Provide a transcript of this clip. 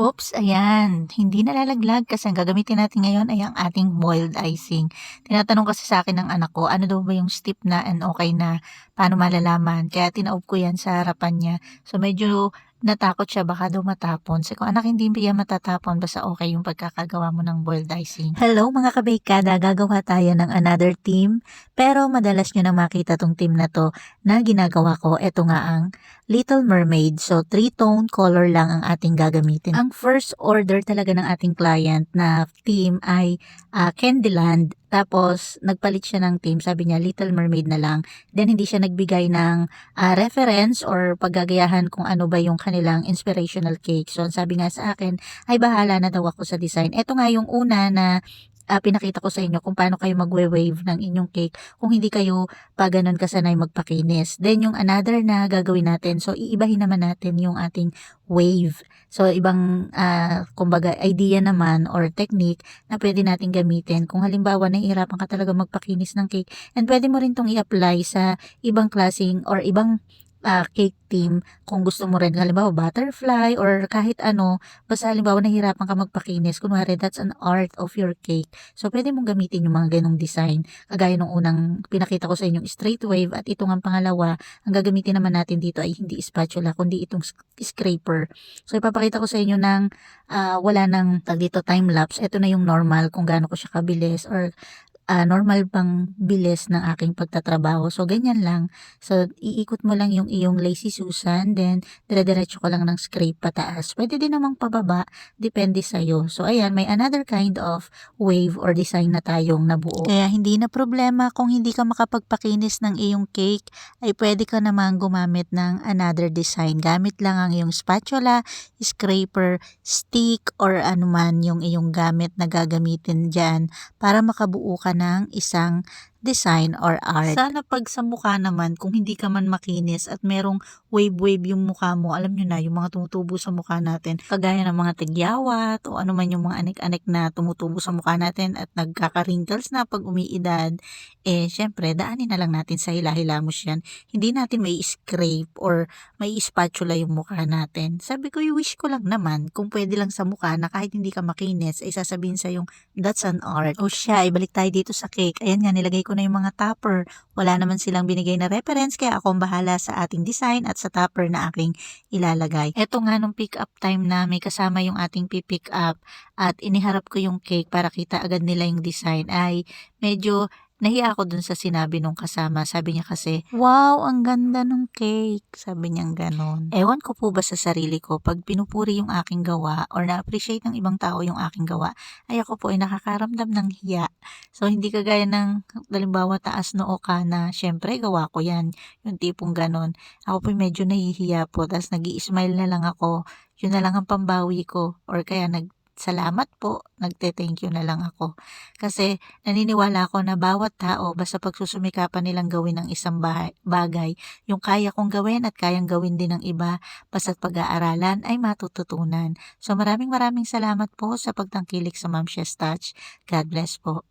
Oops, ayan. Hindi nalalaglag kasi ang gagamitin natin ngayon ay ang ating boiled icing. Tinatanong kasi sa akin ng anak ko, ano daw ba yung steep na and okay na, paano malalaman? Kaya tinaob ko yan sa harapan niya. So medyo natakot siya baka daw matapon. Sabi ko, anak, hindi yan matatapon basta okay yung pagkakagawa mo ng boiled icing. Hello mga kabikada, gagawa tayo ng another team. Pero madalas nyo na makita tong team na to na ginagawa ko. Ito nga ang Little Mermaid. So, three-tone color lang ang ating gagamitin. Ang first order talaga ng ating client na theme ay Candyland. Tapos, nagpalit siya ng theme. Sabi niya, Little Mermaid na lang. Then, hindi siya nagbigay ng reference or paggagayahan kung ano ba yung kanilang inspirational cake. So, sabi nga sa akin, ay bahala na daw ako sa design. Ito nga yung una na pinakita ko sa inyo kung paano kayo magwe-wave ng inyong cake kung hindi kayo pa ganun kasanay magpakinis. Then yung another na gagawin natin, so iibahin naman natin yung ating wave. So ibang kumbaga idea naman or technique na pwede natin gamitin kung halimbawa nahihirapan ka talaga magpakinis ng cake, and pwede mo rin tong i-apply sa ibang klaseng or ibang cake theme kung gusto mo rin halimbawa butterfly or kahit ano, basta halimbawa nahihirapan ka magpakinis, kunwari that's an art of your cake. So pwede mong gamitin yung mga ganong design. Kagaya nung unang pinakita ko sa inyong straight wave, at ito ang pangalawa, ang gagamitin naman natin dito ay hindi spatula kundi itong scraper. So ipapakita ko sa inyo ng wala nang dito time lapse. Ito na yung normal kung gaano ko siya kabilis or normal pang bilis ng aking pagtatrabaho. So, ganyan lang. So, iikot mo lang yung iyong lazy Susan, then dire-diretso ka lang ng scrape pataas. Pwede din namang pababa, depende sa'yo. So, ayan, may another kind of wave or design na tayong nabuo. Kaya hindi na problema kung hindi ka makapagpakinis ng iyong cake, ay pwede ka namang gumamit ng another design. Gamit lang ang iyong spatula, scraper, stick, or anuman yung iyong gamit na gagamitin dyan para makabuo ka ng isang design or art. Sana pag sa mukha naman, kung hindi ka man makinis at merong wave-wave yung mukha mo, alam nyo na, yung mga tumutubo sa mukha natin, kagaya ng mga tigyawat o ano man yung mga anik-anik na tumutubo sa mukha natin at nagkaka-wrinkles na pag umiidad, syempre, daanin na lang natin sa hila-hilamos yan. Hindi natin may scrape or may spatula yung mukha natin. Sabi ko, wish ko lang naman, kung pwede lang sa mukha na kahit hindi ka makinis, ay sasabihin sa yung that's an art. O siya, ibalik tayo dito sa cake. Ayan nga, nilagay ko na yung mga topper. Wala naman silang binigay na reference, kaya ako ang bahala sa ating design at sa topper na aking ilalagay. Eto nga nung pick up time na may kasama yung ating pipick up at iniharap ko yung cake para kita agad nila yung design, ay medyo nahiya ako dun sa sinabi nung kasama. Sabi niya kasi, wow, ang ganda nung cake. Sabi niya ganon. Ewan ko po ba sa sarili ko, pag pinupuri yung aking gawa or na-appreciate ng ibang tao yung aking gawa, ay ako po ay nakakaramdam ng hiya. So, hindi kagaya ng, halimbawa, taas noo ka na, syempre, gawa ko yan. Yung tipong ganon. Ako po medyo nahihiya po, tapos nag-i-smile na lang ako. Yun na lang ang pambawi ko. Or kaya salamat po, nagte-thank you na lang ako. Kasi naniniwala ako na bawat tao, basta pagsusumikapan nilang gawin ang isang bagay, yung kaya kong gawin at kayang gawin din ng iba, basta't pag-aaralan ay matututunan. So maraming salamat po sa pagtangkilik sa Ma'am She's Touch. God bless po.